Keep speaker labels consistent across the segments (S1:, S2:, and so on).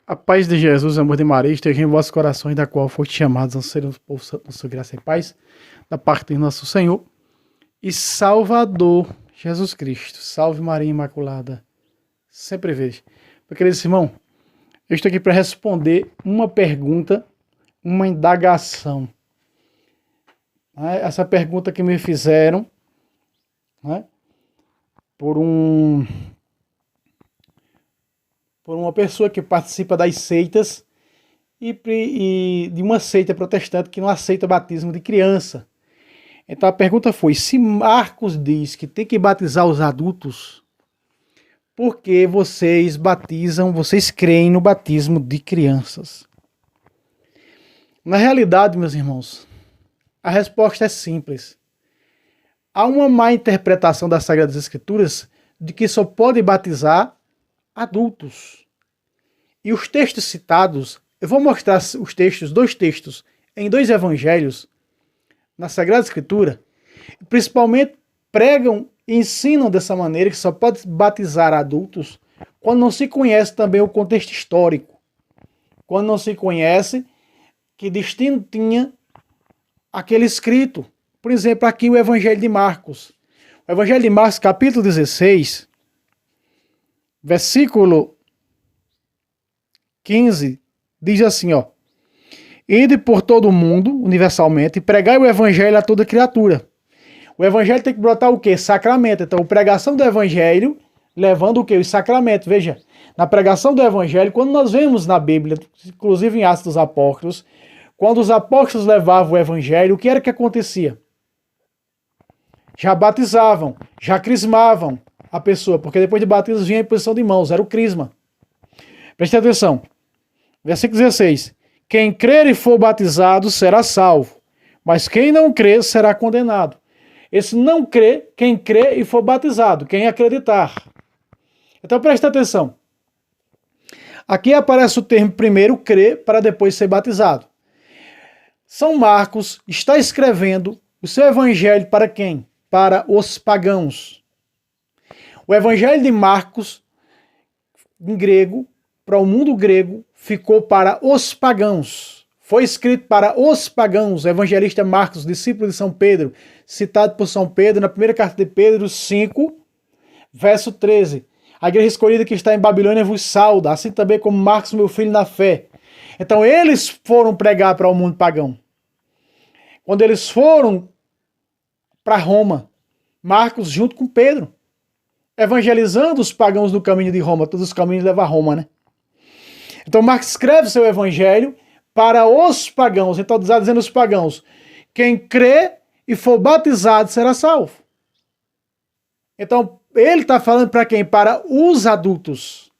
S1: A paz de Jesus, amor de Maria, esteja em vossos corações, da qual foste chamados a ser o povo santo, na sua graça e paz, da parte de nosso Senhor e Salvador, Jesus Cristo. Salve Maria Imaculada, sempre vejo. Meu querido irmão, eu estou aqui para responder uma pergunta, uma indagação. Essa pergunta que me fizeram, por uma pessoa que participa das seitas e de uma seita protestante que não aceita batismo de criança. Então a pergunta foi: se Marcos diz que tem que batizar os adultos, por que vocês creem no batismo de crianças? Na realidade, meus irmãos, a resposta é simples. Há uma má interpretação das Sagradas Escrituras de que só pode batizar adultos. E os textos citados, eu vou mostrar os textos, dois textos, em dois evangelhos, na Sagrada Escritura, principalmente pregam e ensinam dessa maneira que só pode batizar adultos quando não se conhece também o contexto histórico. Quando não se conhece que destino tinha aquele escrito. Por exemplo, aqui o Evangelho de Marcos. O Evangelho de Marcos, capítulo 16, versículo 15, diz assim, ó: ide por todo o mundo, universalmente, e pregai o evangelho a toda criatura. O evangelho tem que brotar o quê? Sacramento. Então, a pregação do evangelho, levando o quê? Os sacramentos. Veja, na pregação do evangelho, quando nós vemos na Bíblia, inclusive em Atos dos Apóstolos, quando os apóstolos levavam o evangelho, o que era que acontecia? Já batizavam, já crismavam a pessoa, porque depois de batismo vinha a imposição de mãos, era o crisma. Preste atenção. Versículo 16. Quem crer e for batizado será salvo, mas quem não crer será condenado. Esse não crê, quem crê e for batizado, quem acreditar. Então preste atenção. Aqui aparece o termo primeiro crer para depois ser batizado. São Marcos está escrevendo o seu evangelho para quem? Para os pagãos. O evangelho de Marcos, em grego, para o mundo grego, ficou para os pagãos. Foi escrito para os pagãos. O evangelista Marcos, discípulo de São Pedro, citado por São Pedro na primeira carta de Pedro 5, verso 13. A igreja escolhida que está em Babilônia vos sauda, assim também como Marcos, meu filho na fé. Então eles foram pregar para o mundo pagão. Quando eles foram para Roma, Marcos junto com Pedro, evangelizando os pagãos do caminho de Roma. Todos os caminhos levam a Roma, né? Então Marcos escreve seu evangelho para os pagãos. Então está dizendo os pagãos: quem crê e for batizado será salvo. Então ele está falando para quem? Para os adultos.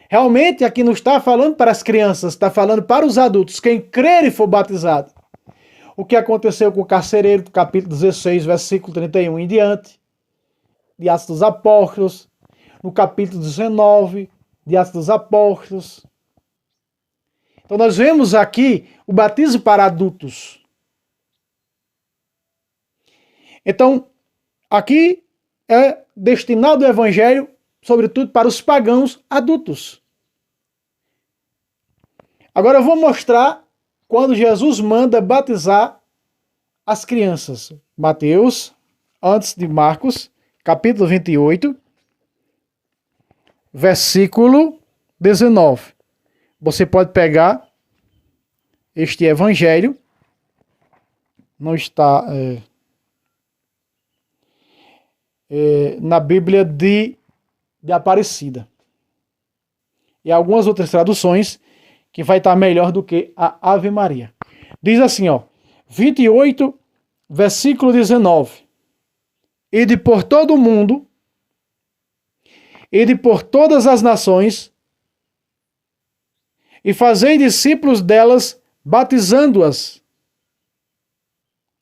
S1: Realmente aqui não está falando para as crianças, está falando para os adultos. Quem crer e for batizado. O que aconteceu com o carcereiro, do capítulo 16, versículo 31 em diante, de Atos dos Apóstolos, no capítulo 19, de Atos dos Apóstolos. Então nós vemos aqui o batismo para adultos. Então, aqui é destinado o evangelho, sobretudo para os pagãos adultos. Agora eu vou mostrar quando Jesus manda batizar as crianças. Mateus, antes de Marcos, capítulo 28, versículo 19. Você pode pegar este evangelho, não está na Bíblia de Aparecida. E algumas outras traduções que vai estar melhor do que a Ave Maria. Diz assim, ó, 28, versículo 19. Ide por todo o mundo, ide por todas as nações, e fazei discípulos delas, batizando-as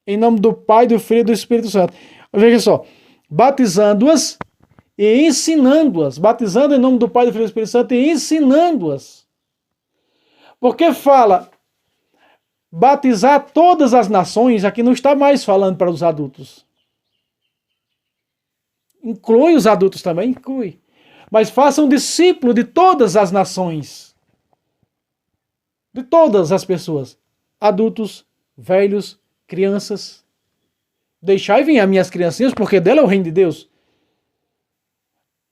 S1: em nome do Pai, do Filho e do Espírito Santo. Veja só, batizando-as e ensinando-as, batizando em nome do Pai, do Filho e do Espírito Santo e ensinando-as. Porque fala batizar todas as nações, aqui não está mais falando para os adultos. Inclui os adultos também? Inclui. Mas façam discípulo de todas as nações. de todas as pessoas, adultos, velhos, crianças. Deixai vir as minhas criancinhas, porque dela é o reino de Deus.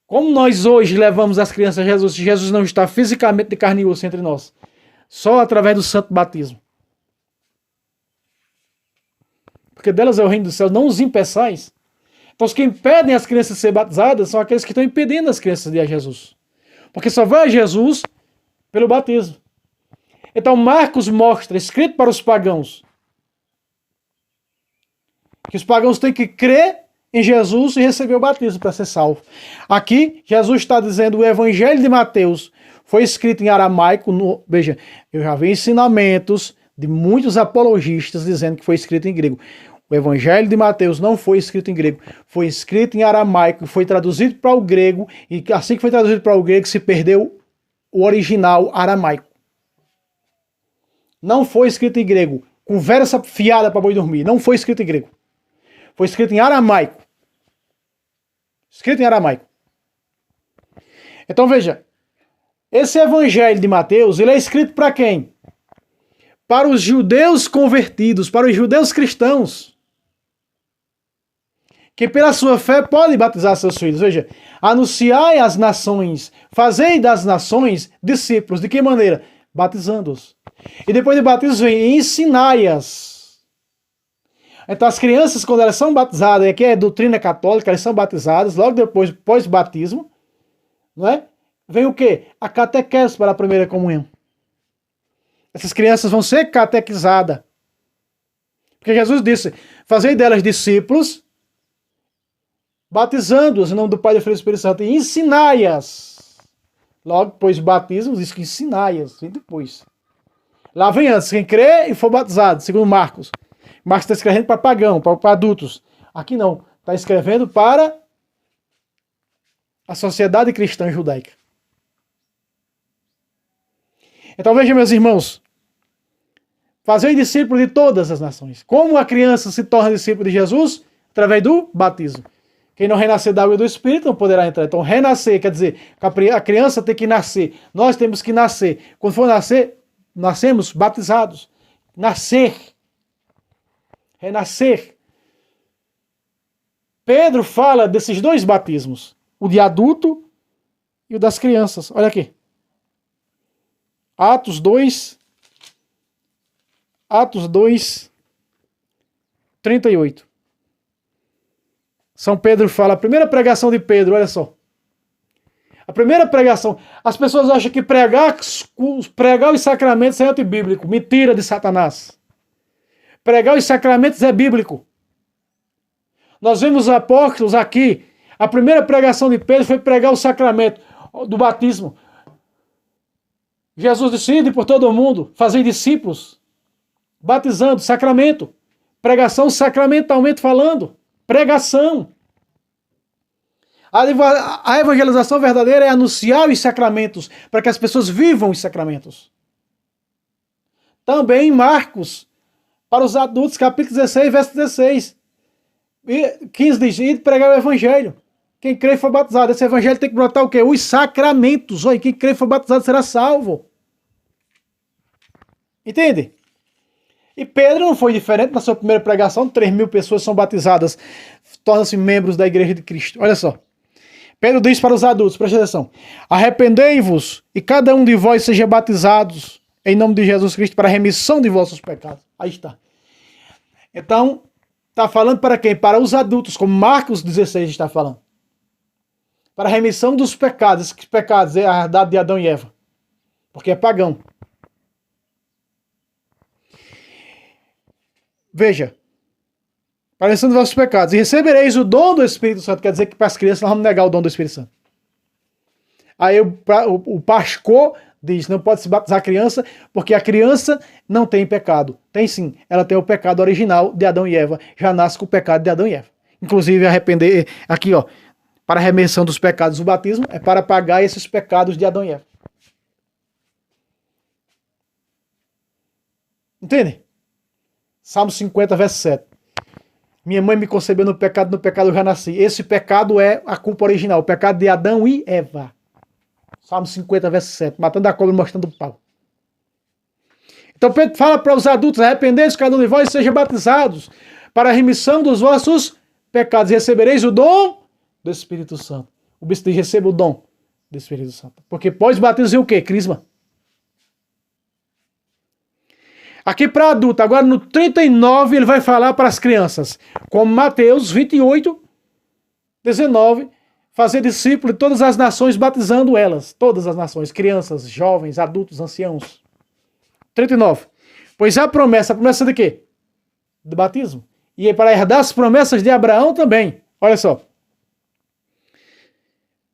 S1: Como nós hoje levamos as crianças a Jesus, se Jesus não está fisicamente de carne e osso entre nós? Só através do santo batismo. Porque delas é o reino dos céus, não os impeçais. Então os que impedem as crianças de ser batizadas são aqueles que estão impedindo as crianças de ir a Jesus. Porque só vai a Jesus pelo batismo. Então Marcos mostra, escrito para os pagãos, que os pagãos têm que crer em Jesus e receber o batismo para ser salvo. Aqui, Jesus está dizendo o Evangelho de Mateus foi escrito em aramaico. Veja, eu já vi ensinamentos de muitos apologistas dizendo que foi escrito em grego. O Evangelho de Mateus não foi escrito em grego, foi escrito em aramaico, foi traduzido para o grego, e assim que foi traduzido para o grego se perdeu o original aramaico. Não foi escrito em grego. Conversa fiada para boi dormir. Não foi escrito em grego. Foi escrito em aramaico. Escrito em aramaico. Então veja. Esse evangelho de Mateus, ele é escrito para quem? Para os judeus convertidos, para os judeus cristãos. Que pela sua fé podem batizar seus filhos. Veja. Anunciai às nações. Fazei das nações discípulos. De que maneira? Batizando-os. E depois de batismo vem ensinai-as. Então as crianças, quando elas são batizadas, aqui é doutrina católica, elas são batizadas, logo depois, pós-batismo, não é? Vem o quê? A catequese para a primeira comunhão. Essas crianças vão ser catequizadas. Porque Jesus disse, fazei delas discípulos, batizando-os em nome do Pai, do Filho e do Espírito Santo, e ensinai-as. Logo depois do batismo, diz que ensinai-as, vem depois. Lá vem antes, quem crê e for batizado, segundo Marcos. Marcos está escrevendo para pagão, para adultos. Aqui não, está escrevendo para a sociedade cristã judaica. Então veja, meus irmãos, fazer discípulo de todas as nações. Como a criança se torna discípulo de Jesus? Através do batismo. Quem não renascer da água e do Espírito não poderá entrar. Então renascer quer dizer que a criança tem que nascer. Nós temos que nascer. Quando for nascer, nascemos batizados. Nascer. Renascer. Pedro fala desses dois batismos. O de adulto e o das crianças. Olha aqui. Atos 2, 38. São Pedro fala, a primeira pregação de Pedro, olha só. A primeira pregação. As pessoas acham que pregar os sacramentos é antibíblico. Mentira de Satanás. Pregar os sacramentos é bíblico. Nós vemos os apóstolos aqui. A primeira pregação de Pedro foi pregar o sacramento do batismo. Jesus disse, ide por todo o mundo, fazem discípulos, batizando, sacramento. Pregação sacramentalmente falando. Pregação. A evangelização verdadeira é anunciar os sacramentos, para que as pessoas vivam os sacramentos. Também em Marcos, para os adultos, capítulo 16, verso 16. 15 diz, e pregar o evangelho. Quem crê e for batizado. Esse evangelho tem que brotar o quê? Os sacramentos. Olha, quem crê e for batizado será salvo. Entende? E Pedro não foi diferente na sua primeira pregação. 3.000 pessoas são batizadas, tornam-se membros da igreja de Cristo. Olha só. Pedro diz para os adultos, preste atenção. Arrependei-vos e cada um de vós seja batizados em nome de Jesus Cristo para a remissão de vossos pecados. Aí está. Então, está falando para quem? Para os adultos, como Marcos 16 está falando. Para a remissão dos pecados. Esses pecados é a herdade de Adão e Eva. Porque é pagão. Veja. Para a remissão dos vossos pecados. E recebereis o dom do Espírito Santo. Quer dizer que para as crianças nós vamos negar o dom do Espírito Santo. Aí o pastor diz, não pode se batizar a criança, porque a criança não tem pecado. Tem sim. Ela tem o pecado original de Adão e Eva. Já nasce com o pecado de Adão e Eva. Inclusive, arrepender, aqui ó, para a remissão dos pecados, o batismo é para pagar esses pecados de Adão e Eva. Entende? Salmo 50, verso 7. Minha mãe me concebeu no pecado eu já nasci. Esse pecado é a culpa original, o pecado de Adão e Eva. Salmo 50, verso 7. Matando a cobra e mostrando o pau. Então Pedro fala para os adultos: arrependei-vos cada um de vós e sejam batizados para a remissão dos vossos pecados. E recebereis o dom do Espírito Santo. O bispo diz: receba o dom do Espírito Santo. Porque pós-batismo é o quê? Crisma. Aqui para adulto, agora no 39 ele vai falar para as crianças. Como Mateus 28, 19, fazer discípulo de todas as nações, batizando elas. Todas as nações, crianças, jovens, adultos, anciãos. 39. Pois a promessa de quê? Do batismo. E é para herdar as promessas de Abraão também. Olha só.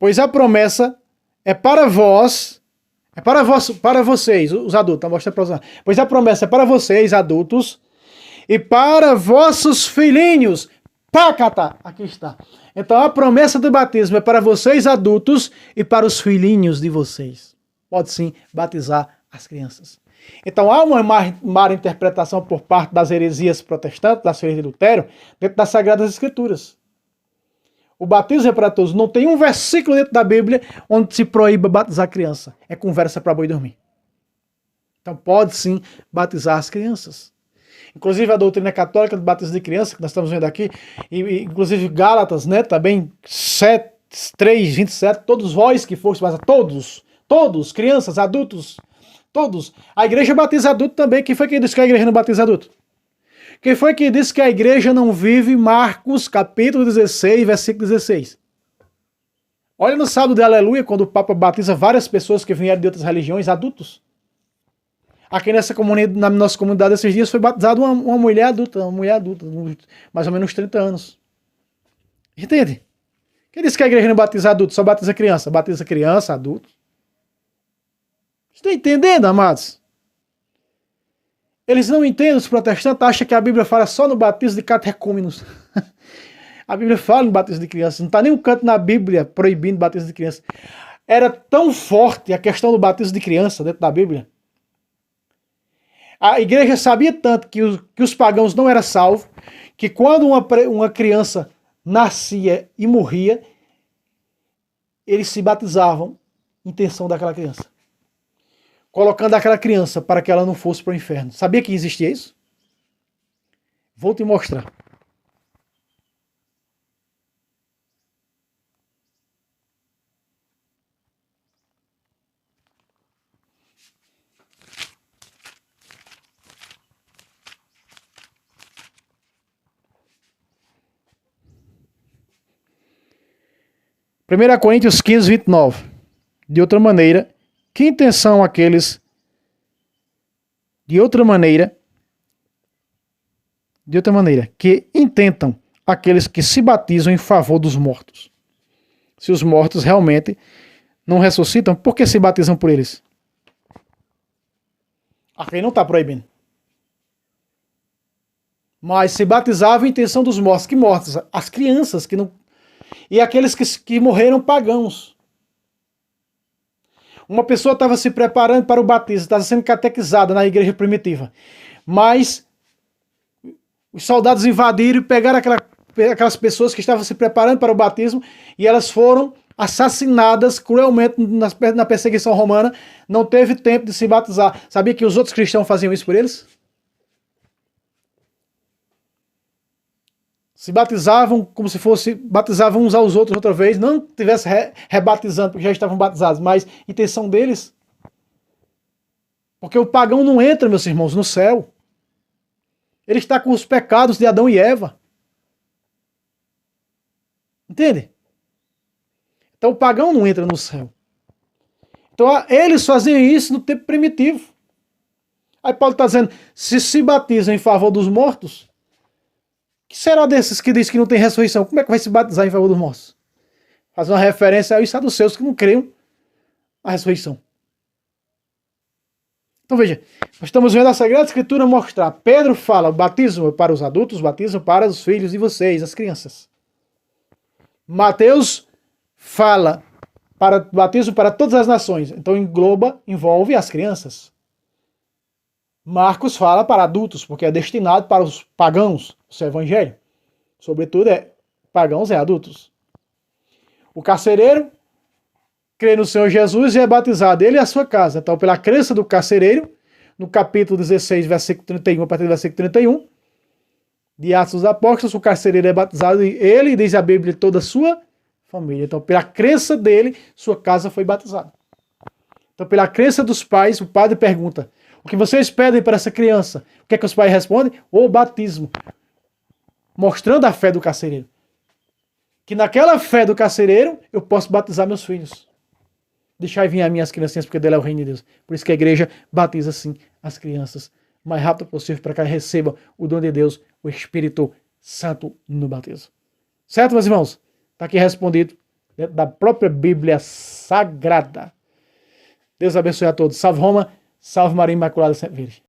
S1: Pois a promessa é para vós, para vocês, os adultos. Tá mostrando para os adultos. Pois a promessa é para vocês, adultos, e para vossos filhinhos. Pacata, aqui está. Então a promessa do batismo é para vocês, adultos, e para os filhinhos de vocês. Pode sim batizar as crianças. Então há uma má interpretação por parte das heresias protestantes, das heresias de Lutero, dentro das Sagradas Escrituras. O batismo é para todos. Não tem um versículo dentro da Bíblia onde se proíba batizar a criança. É conversa para boi dormir. Então pode sim batizar as crianças. Inclusive a doutrina católica do batismo de criança, que nós estamos vendo aqui, e inclusive Gálatas, né, também 3, 27, todos vós que foste batizados, todos, crianças, adultos, todos. A igreja batiza adulto também. Quem foi que disse que a igreja não batiza adulto? Quem foi que disse que a igreja não vive? Marcos, capítulo 16, versículo 16. Olha no sábado de Aleluia, quando o Papa batiza várias pessoas que vieram de outras religiões, adultos. Aqui nessa comunidade, na nossa comunidade esses dias foi batizada uma mulher adulta, mais ou menos 30 anos. Entende? Quem disse que a igreja não batiza adulto, só batiza criança? Batiza criança, adulto. Estão entendendo, amados? Eles não entendem, os protestantes acham que a Bíblia fala só no batismo de catecúmenos. A Bíblia fala no batismo de crianças. Não está nenhum canto na Bíblia proibindo o batismo de criança. Era tão forte a questão do batismo de criança dentro da Bíblia. A igreja sabia tanto que os pagãos não eram salvos, que quando uma criança nascia e morria, eles se batizavam em intenção daquela criança. Colocando aquela criança para que ela não fosse para o inferno. Sabia que existia isso? Vou te mostrar. Primeira Coríntios 15, 29. De outra maneira, que intenção aqueles... De outra maneira, que intentam aqueles que se batizam em favor dos mortos. Se os mortos realmente não ressuscitam, por que se batizam por eles? Aqui não está proibindo. Mas se batizava em intenção dos mortos. Que mortos? As crianças que não... E aqueles que morreram pagãos. Uma pessoa estava se preparando para o batismo, estava sendo catequizada na igreja primitiva. Mas os soldados invadiram e pegaram aquelas pessoas que estavam se preparando para o batismo e elas foram assassinadas cruelmente na perseguição romana. Não teve tempo de se batizar. Sabia que os outros cristãos faziam isso por eles? Se batizavam como se fosse, batizavam uns aos outros outra vez, não tivesse rebatizando porque já estavam batizados, mas intenção deles. Porque o pagão não entra, meus irmãos, no céu. Ele está com os pecados de Adão e Eva. Entende? Então o pagão não entra no céu. Então eles faziam isso no tempo primitivo. Aí Paulo está dizendo, se batizam em favor dos mortos, que será desses que diz que não tem ressurreição? Como é que vai se batizar em favor dos mortos? Faz uma referência aos saduceus que não creiam na ressurreição. Então veja, nós estamos vendo a Sagrada Escritura mostrar. Pedro fala, o batismo para os adultos, o batismo para os filhos de vocês, as crianças. Mateus fala para batismo para todas as nações. Então envolve as crianças. Marcos fala para adultos, porque é destinado para os pagãos, o seu evangelho. Sobretudo, pagãos e adultos. O carcereiro crê no Senhor Jesus e é batizado, ele e a sua casa. Então, pela crença do carcereiro, no capítulo 16, versículo 31, a partir do versículo 31, de Atos dos Apóstolos, o carcereiro é batizado, e ele, diz a Bíblia, toda a sua família. Então, pela crença dele, sua casa foi batizada. Então, pela crença dos pais, o padre pergunta: o que vocês pedem para essa criança? O que é que os pais respondem? O batismo. Mostrando a fé do carcereiro. Que naquela fé do carcereiro, eu posso batizar meus filhos. Deixai vir a mim as criancinhas, porque dela é o reino de Deus. Por isso que a igreja batiza, sim, as crianças o mais rápido possível, para que elas recebam o dom de Deus, o Espírito Santo no batismo. Certo, meus irmãos? Está aqui respondido dentro da própria Bíblia Sagrada. Deus abençoe a todos. Salve Roma, salve Maria Imaculada Sempre Virgem.